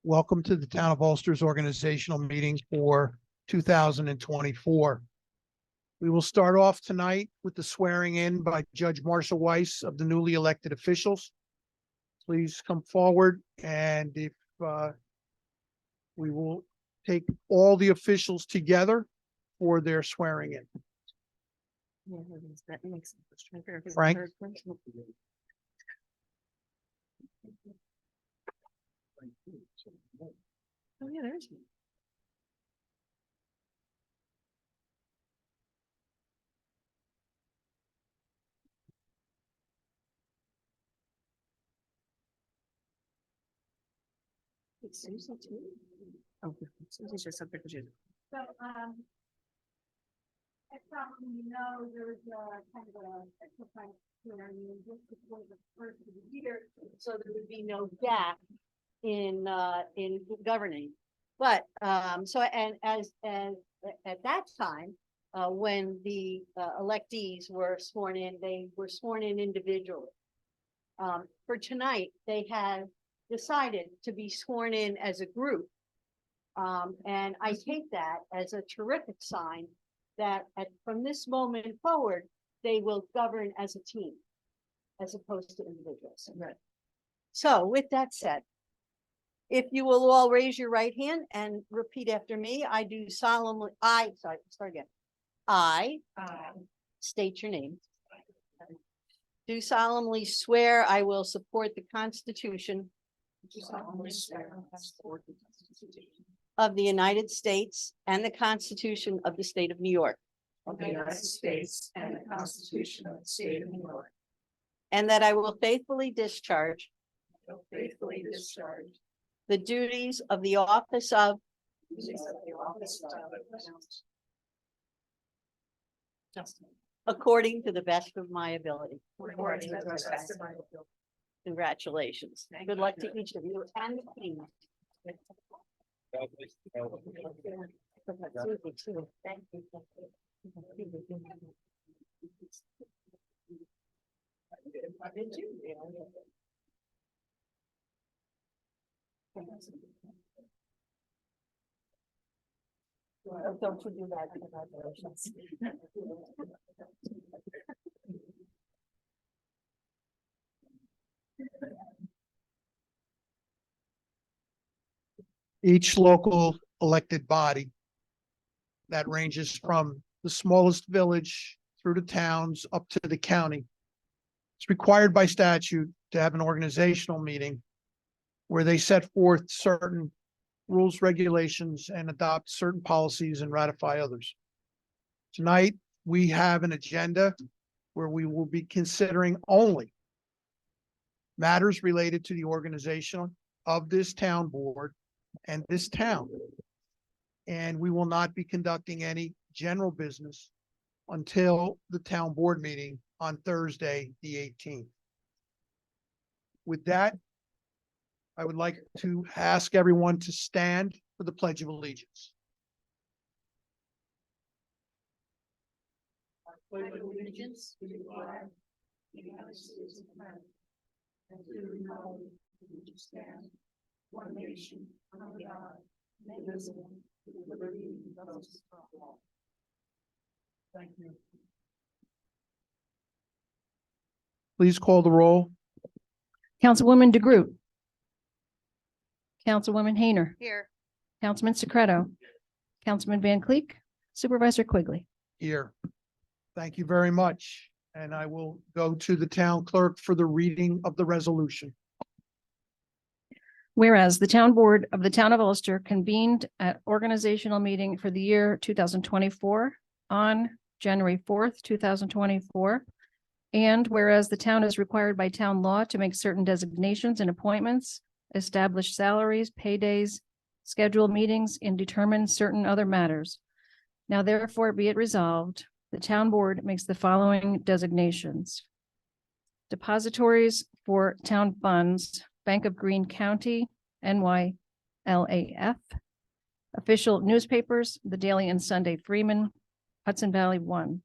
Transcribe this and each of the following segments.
Welcome to the Town of Ulster's organizational meeting for 2024. We will start off tonight with the swearing in by Judge Marshall Weiss of the newly elected officials. Please come forward, and if we will take all the officials together for their swearing in. Frank? Oh, yeah, there's one. It's Susan too. Oh, Susan's just up there because you. So, as probably you know, there's kind of a exercise hearing just before the first of the year, so there would be no gap in governing. But, so, and as at that time, when the electees were sworn in, they were sworn in individually. For tonight, they have decided to be sworn in as a group. And I take that as a terrific sign that from this moment forward, they will govern as a team as opposed to individuals. Right. So with that said, if you will all raise your right hand and repeat after me, I state your name. Do solemnly swear I will support the Constitution of the United States and the Constitution of the State of New York. Of the United States and the Constitution of the State of New York. And that I will faithfully discharge the duties of the office of according to the best of my ability. Congratulations. Good luck to each of you and the team. Thank you. Don't forget that. Congratulations. Each local elected body that ranges from the smallest village through the towns up to the county. It's required by statute to have an organizational meeting where they set forth certain rules, regulations, and adopt certain policies and ratify others. Tonight, we have an agenda where we will be considering only matters related to the organization of this town board and this town. And we will not be conducting any general business until the town board meeting on Thursday, the 18th. With that, I would like to ask everyone to stand for the Pledge of Allegiance. Pledge of allegiance to the flag of the United States of America, and to the republic which stands one nation under God, indivisible, with liberty and justice for all. Thank you. Please call the roll. Councilwoman DeGroot. Councilwoman Hayner. Here. Councilman Secreto. Councilman Van Cleek. Supervisor Quigley. Here. Thank you very much. And I will go to the town clerk for the reading of the resolution. Whereas the town board of the town of Ulster convened at organizational meeting for the year 2024 on January 4th, 2024. And whereas the town is required by town law to make certain designations and appointments, establish salaries, paydays, schedule meetings, and determine certain other matters. Now therefore be it resolved, the town board makes the following designations. Depositories for town funds, Bank of Greene County, NYLAF. Official newspapers, the Daily and Sunday Freeman, Hudson Valley 1.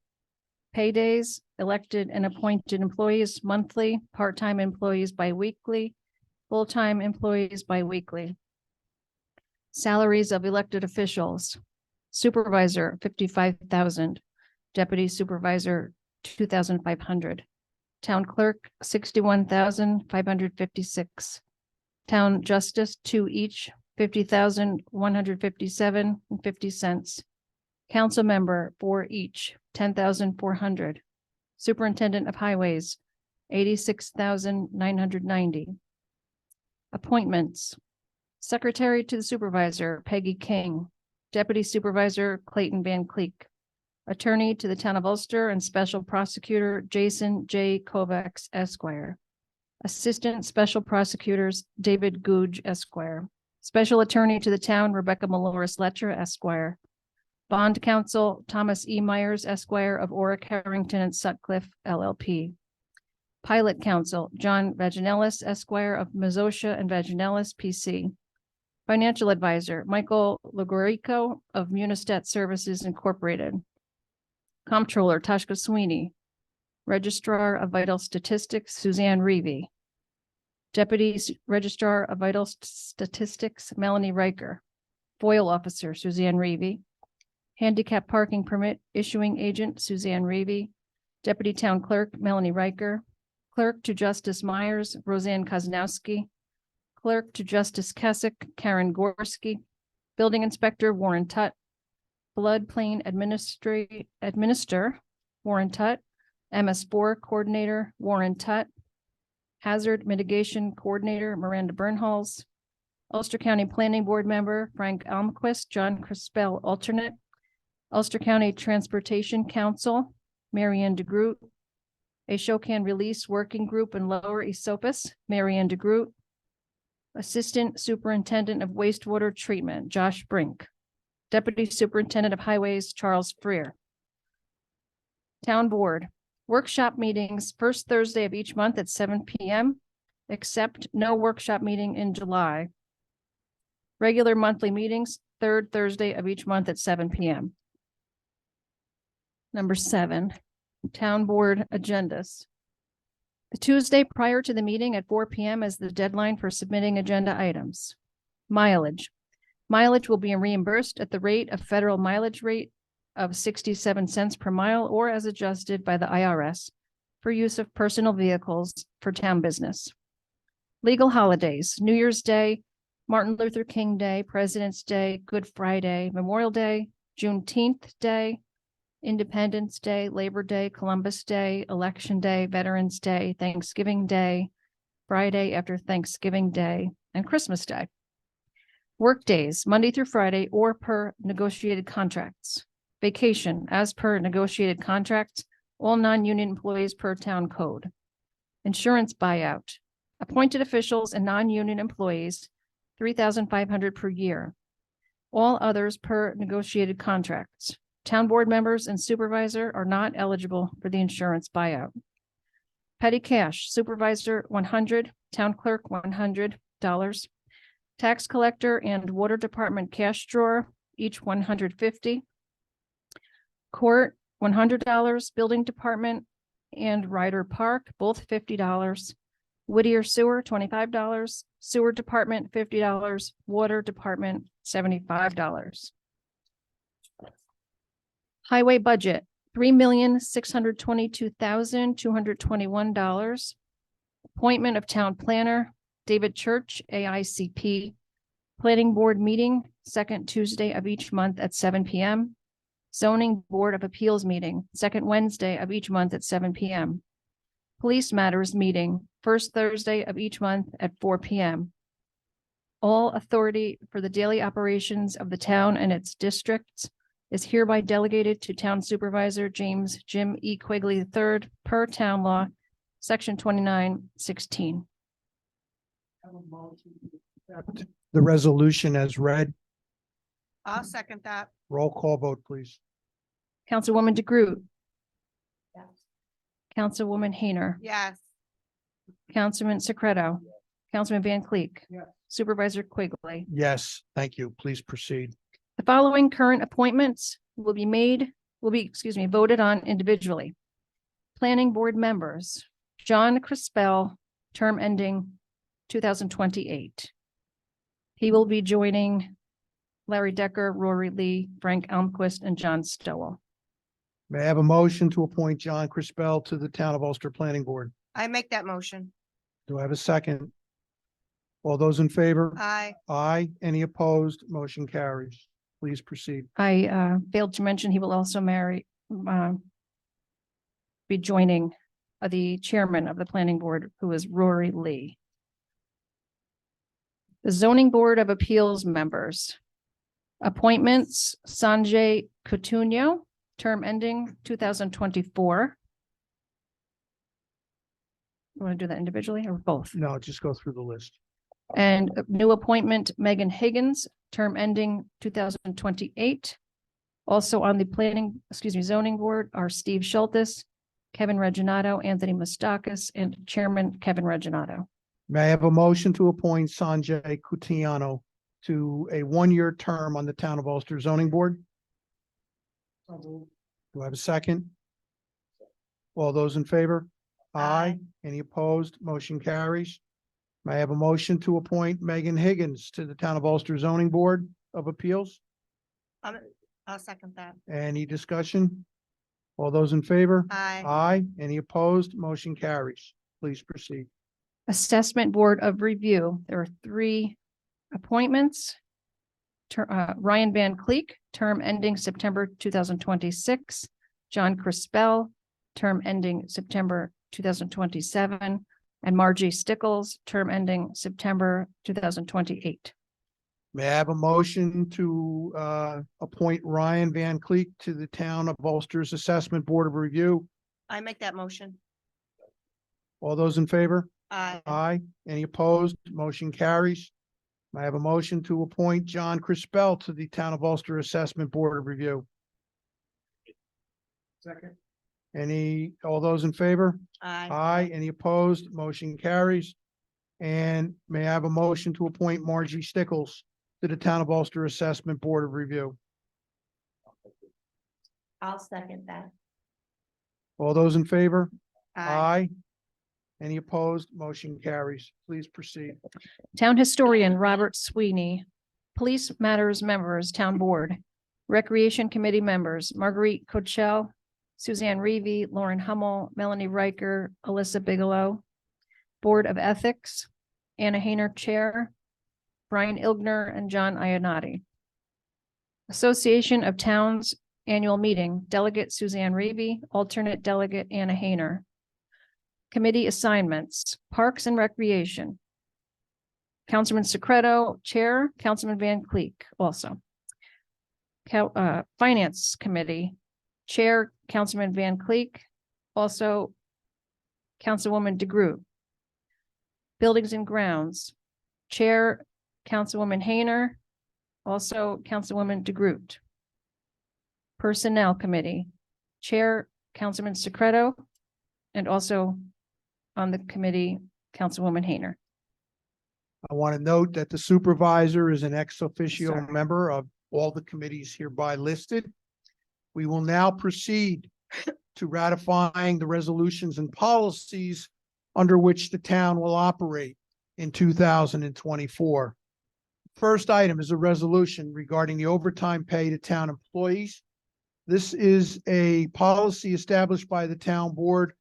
Paydays, elected and appointed employees monthly, part-time employees biweekly, full-time employees biweekly. Salaries of elected officials. Supervisor, 55,000. Deputy supervisor, 2,500. Town clerk, 61,556. Town justice, 2 each, 50,157.50. Council member, 4 each, 10,400. Superintendent of highways, 86,990. Appointments. Secretary to the supervisor, Peggy King. Deputy supervisor, Clayton Van Cleek. Attorney to the town of Ulster and special prosecutor, Jason J. Kovacs Esquire. Assistant Special Prosecutors, David Googe Esquire. Special Attorney to the town, Rebecca Maloris Letcher Esquire. Bond Counsel, Thomas E. Myers Esquire of Oric, Harrington, and Sutcliffe LLP. Pilot Counsel, John Vaginellis Esquire of Mizosha and Vaginellis PC. Financial Advisor, Michael Lagorico of Munistat Services Incorporated. Comptroller, Tashka Sweeney. Registrar of Vital Statistics, Suzanne Reevy. Deputy Registrar of Vital Statistics, Melanie Riker. FOIL Officer, Suzanne Reevy. Handicap Parking Permit Issuing Agent, Suzanne Reevy. Deputy Town Clerk, Melanie Riker. Clerk to Justice Myers, Roseanne Koznowski. Clerk to Justice Kessick, Karen Gorski. Building Inspector, Warren Tutt. Floodplain Administrator, Warren Tutt. MS4 Coordinator, Warren Tutt. Hazard Mitigation Coordinator, Miranda Bernhals. Ulster County Planning Board Member, Frank Almquist, John Crispell Alternate. Ulster County Transportation Council, Marianne DeGroot. A Shokan Release Working Group in Lower Esopus, Marianne DeGroot. Assistant Superintendent of Wastewater Treatment, Josh Brink. Deputy Superintendent of Highways, Charles Freer. Town Board, workshop meetings first Thursday of each month at 7 p.m., except no workshop meeting in July. Regular monthly meetings, third Thursday of each month at 7 p.m. Number 7, Town Board agendas. The Tuesday prior to the meeting at 4 p.m. is the deadline for submitting agenda items. Mileage. Mileage will be reimbursed at the rate of federal mileage rate of 67 cents per mile or as adjusted by the IRS for use of personal vehicles for town business. Legal holidays, New Year's Day, Martin Luther King Day, President's Day, Good Friday, Memorial Day, Juneteenth Day, Independence Day, Labor Day, Columbus Day, Election Day, Veterans Day, Thanksgiving Day, Friday after Thanksgiving Day, and Christmas Day. Work days, Monday through Friday or per negotiated contracts. Vacation, as per negotiated contracts, all non-union employees per town code. Insurance buyout, appointed officials and non-union employees, $3,500 per year. All others per negotiated contracts. Town board members and supervisor are not eligible for the insurance buyout. Petty cash, supervisor, $100, town clerk, $100. Tax collector and water department cash drawer, each $150. Court, $100, building department and Ryder Park, both $50. Whittier Sewer, $25, sewer department, $50, water department, $75. Highway budget, $3,622,221. Appointment of town planner, David Church, AICP. Planning board meeting, second Tuesday of each month at 7 p.m. Zoning Board of Appeals meeting, second Wednesday of each month at 7 p.m. Police matters meeting, first Thursday of each month at 4 p.m. All authority for the daily operations of the town and its districts is hereby delegated to Town Supervisor James Jim E. Quigley III per town law, section 2916. Accept the resolution as read. I'll second that. Roll call vote, please. Councilwoman DeGroot. Yes. Councilwoman Hayner. Yes. Councilman Secreto. Councilman Van Cleek. Yes. Supervisor Quigley. Yes, thank you. Please proceed. The following current appointments will be voted on individually. Planning Board members, John Crispell, term ending 2028. He will be joining Larry Decker, Rory Lee, Frank Almquist, and John Stowell. May I have a motion to appoint John Crispell to the Town of Ulster Planning Board? I make that motion. Do I have a second? All those in favor? Aye. Aye. Any opposed? Motion carries. Please proceed. I failed to mention he will also be joining the chairman of the planning board, who is Rory Lee. The Zoning Board of Appeals members. Appointments, Sanjay Coutinho, term ending 2024. You want to do that individually or both? No, just go through the list. And a new appointment, Megan Higgins, term ending 2028. Also on the zoning board are Steve Schultes, Kevin Reginato, Anthony Mustakis, and Chairman Kevin Reginato. May I have a motion to appoint Sanjay Coutinho to a one-year term on the Town of Ulster Zoning Board? Do I have a second? All those in favor? Aye. Any opposed? Motion carries. May I have a motion to appoint Megan Higgins to the Town of Ulster Zoning Board of Appeals? I'll second that. Any discussion? All those in favor? Aye. Aye. Any opposed? Motion carries. Please proceed. Assessment Board of Review. There are 3 appointments. Ryan Van Cleek, term ending September 2026. John Crispell, term ending September 2027. And Margie Stickles, term ending September 2028. May I have a motion to appoint Ryan Van Cleek to the Town of Ulster's Assessment Board of Review? I make that motion. All those in favor? Aye. Aye. Any opposed? Motion carries. May I have a motion to appoint John Crispell to the Town of Ulster Assessment Board of Review? Second. All those in favor? Aye. Aye. Any opposed? Motion carries. And may I have a motion to appoint Margie Stickles to the Town of Ulster Assessment Board of Review? I'll second that. All those in favor? Aye. Any opposed? Motion carries. Please proceed. Town Historian Robert Sweeney. Police Matters members, Town Board. Recreation Committee members, Marguerite Cochelle, Suzanne Reevy, Lauren Hummel, Melanie Riker, Alyssa Bigelow. Board of Ethics, Anna Hayner, Chair, Brian Ilgner, and John Ionati. Association of Towns Annual Meeting, Delegate Suzanne Reevy, Alternate Delegate Anna Hayner. Committee assignments, Parks and Recreation. Councilman Secreto, Chair, Councilman Van Cleek, also. Finance Committee, Chair, Councilman Van Cleek, also Councilwoman DeGroot. Buildings and Grounds, Chair, Councilwoman Hayner, also Councilwoman DeGroot. Personnel Committee, Chair, Councilman Secreto, and also on the committee, Councilwoman Hayner. I want to note that the supervisor is an ex officio Sorry. member of all the committees hereby listed. We will now proceed to ratifying the resolutions and policies under which the town will operate in 2024. First item is a resolution regarding the overtime pay to town employees. This is a policy established by the town board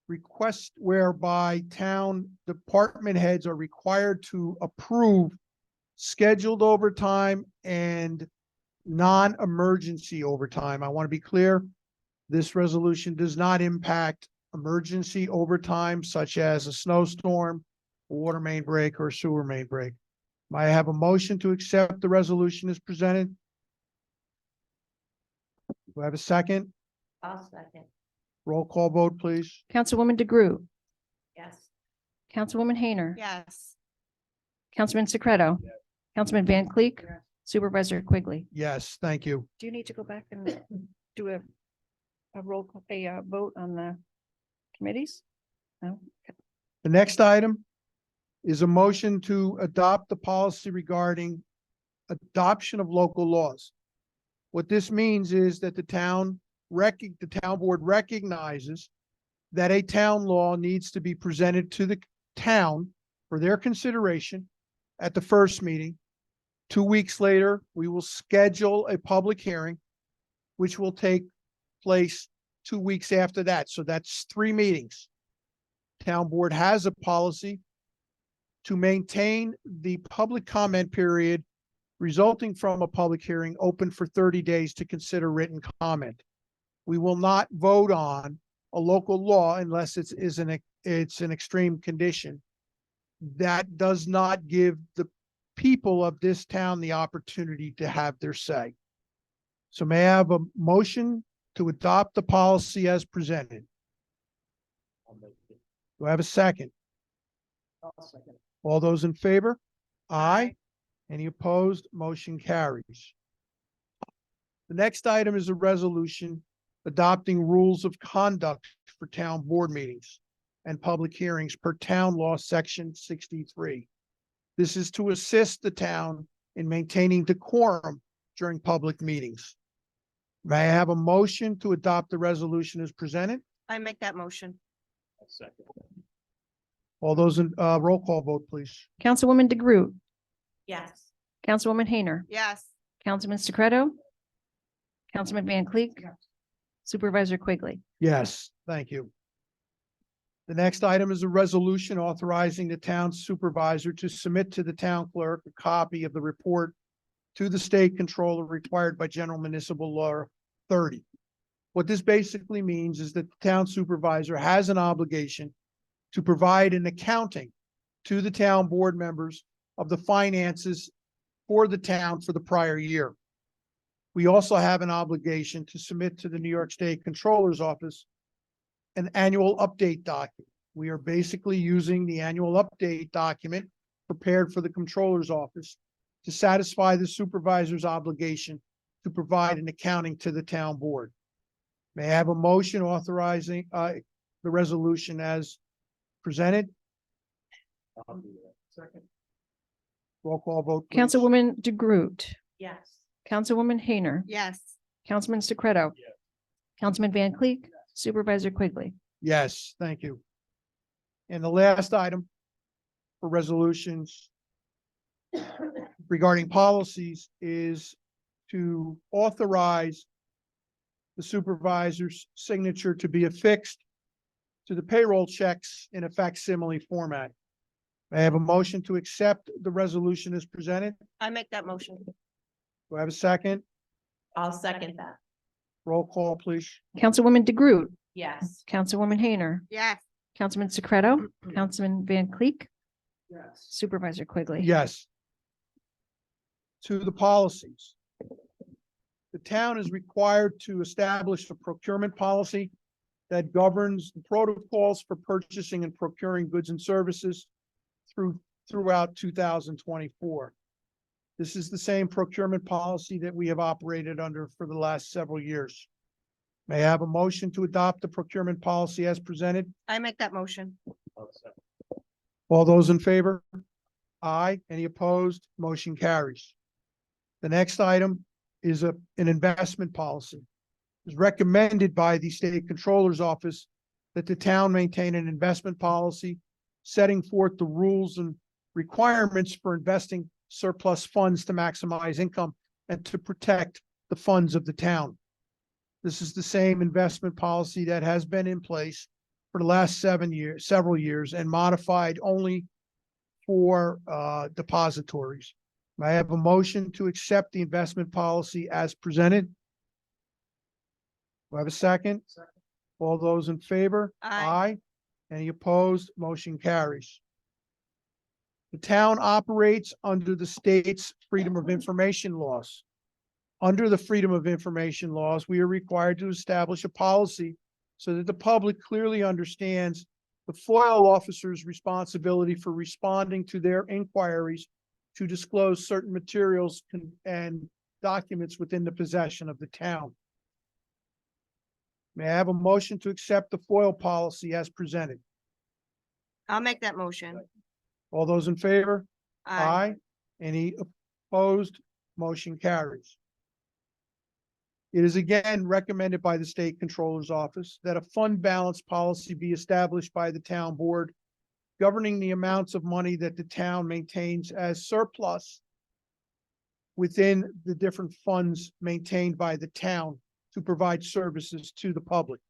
request whereby town department heads are required to approve scheduled overtime and non-emergency overtime. I want to be clear, this resolution does not impact emergency overtime such as a snowstorm, a water main break, or a sewer main break. May I have a motion to accept the resolution as presented? Do I have a second? I'll second. Roll call vote, please. Councilwoman DeGroot, Yes. Councilwoman Hayner, Yes. Councilman Secreto, Councilman Van Cleek, Supervisor Quigley. Yes, thank you. Do you need to go back and do a vote on the committees? No? The next item is a motion to adopt the policy regarding adoption of local laws. What this means is that the town board recognizes that a town law needs to be presented to the town for their consideration at the first meeting. 2 weeks later, we will schedule a public hearing, which will take place 2 weeks after that. So that's 3 meetings. Town board has a policy to maintain the public comment period resulting from a public hearing open for 30 days to consider written comment. We will not vote on a local law unless it's an extreme condition. That does not give the people of this town the opportunity to have their say. So may I have a motion to adopt the policy as presented? Do I have a second? All those in favor? Aye. Any opposed? Motion carries. The next item is a resolution adopting rules of conduct for town board meetings and public hearings per town law section 63. This is to assist the town in maintaining decorum during public meetings. May I have a motion to adopt the resolution as presented? I make that motion. All those in, roll call vote, please. Councilwoman DeGroot, Yes. Councilwoman Hayner, Yes. Councilman Secreto, Councilman Van Cleek, Supervisor Quigley. Yes, thank you. The next item is a resolution authorizing the town supervisor to submit to the town clerk a copy of the report to the state controller required by General Municipal Law 30. What this basically means is that the town supervisor has an obligation to provide an accounting to the town board members of the finances for the town for the prior year. We also have an obligation to submit to the New York State Controller's Office an annual update document. We are basically using the annual update document prepared for the Controller's Office to satisfy the supervisor's obligation to provide an accounting to the town board. May I have a motion authorizing the resolution as presented? Second. Roll call vote, please. Councilwoman DeGroot, Yes. Councilwoman Hayner, Yes. Councilman Secreto, Councilman Van Cleek, Supervisor Quigley. Yes, thank you. And the last item for resolutions regarding policies is to authorize the supervisor's signature to be affixed to the payroll checks in a facsimile format. May I have a motion to accept the resolution as presented? I make that motion. Do I have a second? I'll second that. Roll call, please. Councilwoman DeGroot, Yes. Councilwoman Hayner, Yes. Councilman Secreto, Councilman Van Cleek, Supervisor Quigley. Yes. To the policies. The town is required to establish a procurement policy that governs the protocols for purchasing and procuring goods and services throughout 2024. This is the same procurement policy that we have operated under for the last several years. May I have a motion to adopt the procurement policy as presented? I make that motion. All those in favor? Aye. Any opposed? Motion carries. The next item is an investment policy. It's recommended by the State Controller's Office that the town maintain an investment policy setting forth the rules and requirements for investing surplus funds to maximize income and to protect the funds of the town. This is the same investment policy that has been in place for the last several years, and modified only for depositories. May I have a motion to accept the investment policy as presented? Do I have a second? All those in favor? Aye. Any opposed? Motion carries. The town operates under the state's Freedom of Information laws. Under the Freedom of Information laws, we are required to establish a policy so that the public clearly understands the FOIL officer's responsibility for responding to their inquiries to disclose certain materials and documents within the possession of the town. May I have a motion to accept the FOIL policy as presented? I'll make that motion. All those in favor? Any opposed? Motion carries. It is again recommended by the State Controller's Office that a fund balance policy be established by the town board governing the amounts of money that the town maintains as surplus within the different funds maintained by the town to provide services to the public.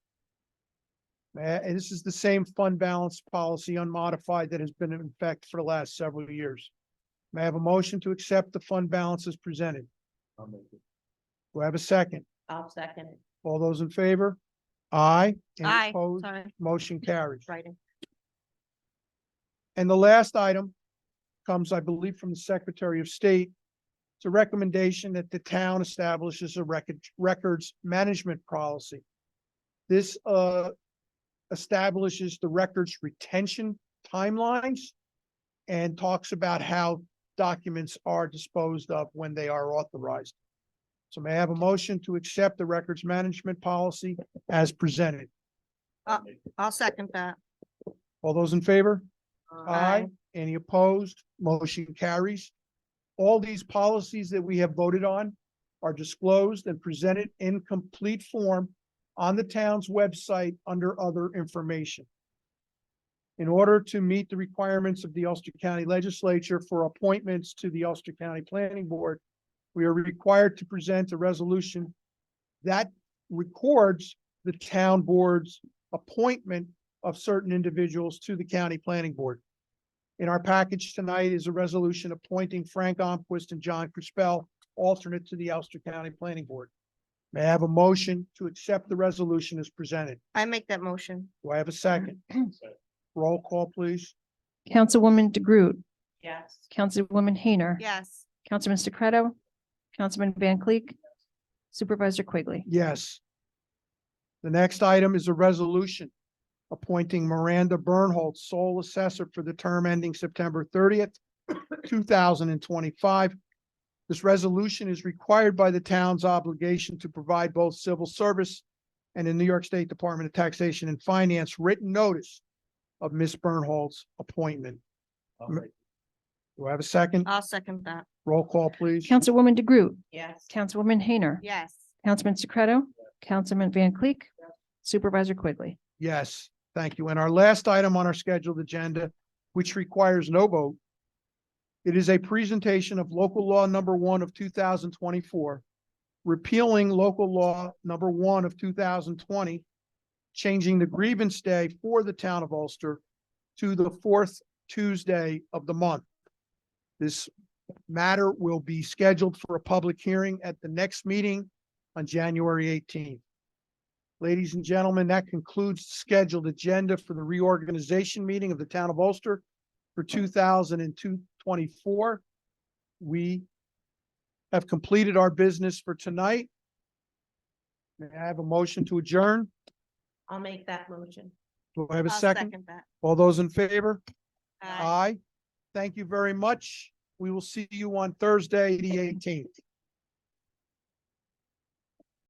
And this is the same fund balance policy unmodified that has been in effect for the last several years. May I have a motion to accept the fund balance as presented? Do I have a second? I'll second it. All those in favor? Aye. Any Aye, opposed? sorry, Motion carries. writing. And the last item comes, I believe, from the Secretary of State. It's a recommendation that the town establishes a records management policy. This establishes the records retention timelines and talks about how documents are disposed of when they are authorized. So may I have a motion to accept the records management policy as presented? I'll second that. All those in favor? Aye. Any opposed? Motion carries. All these policies that we have voted on are disclosed and presented in complete form on the town's website under other information. In order to meet the requirements of the Ulster County Legislature for appointments to the Ulster County Planning Board, we are required to present a resolution that records the town board's appointment of certain individuals to the county planning board. In our package tonight is a resolution appointing Frank Omquist and John Crispell, alternate to the Ulster County Planning Board. May I have a motion to accept the resolution as presented? I make that motion. Do I have a second? Roll call, please. Councilwoman DeGroot, Yes. Councilwoman Hayner. Yes. Councilman Staccato, Councilman Van Cleek, Supervisor Quigley. Yes. The next item is a resolution appointing Miranda Bernholtz, sole assessor for the term ending September 30th, 2025. This resolution is required by the town's obligation to provide both civil service and the New York State Department of Taxation and Finance written notice of Ms. Bernholtz's appointment. Do I have a second? I'll second that. Roll call, please. Councilwoman DeGroot, Yes. Councilwoman Hayner. Yes. Councilman Staccato, Councilman Van Cleek, Supervisor Quigley. Yes, thank you. And our last item on our scheduled agenda, which requires no vote. It is a presentation of local law number 1 of 2024, repealing local law number 1 of 2020, changing the grievance day for the town of Ulster to the 4th Tuesday of the month. This matter will be scheduled for a public hearing at the next meeting on January 18th. Ladies and gentlemen, that concludes the scheduled agenda for the reorganization meeting of the town of Ulster for 2024. We have completed our business for tonight. May I have a motion to adjourn? I'll make that motion. Do I have a I'll second? that. All those in favor? Aye. Aye. Thank you very much. We will see you on Thursday, the 18th.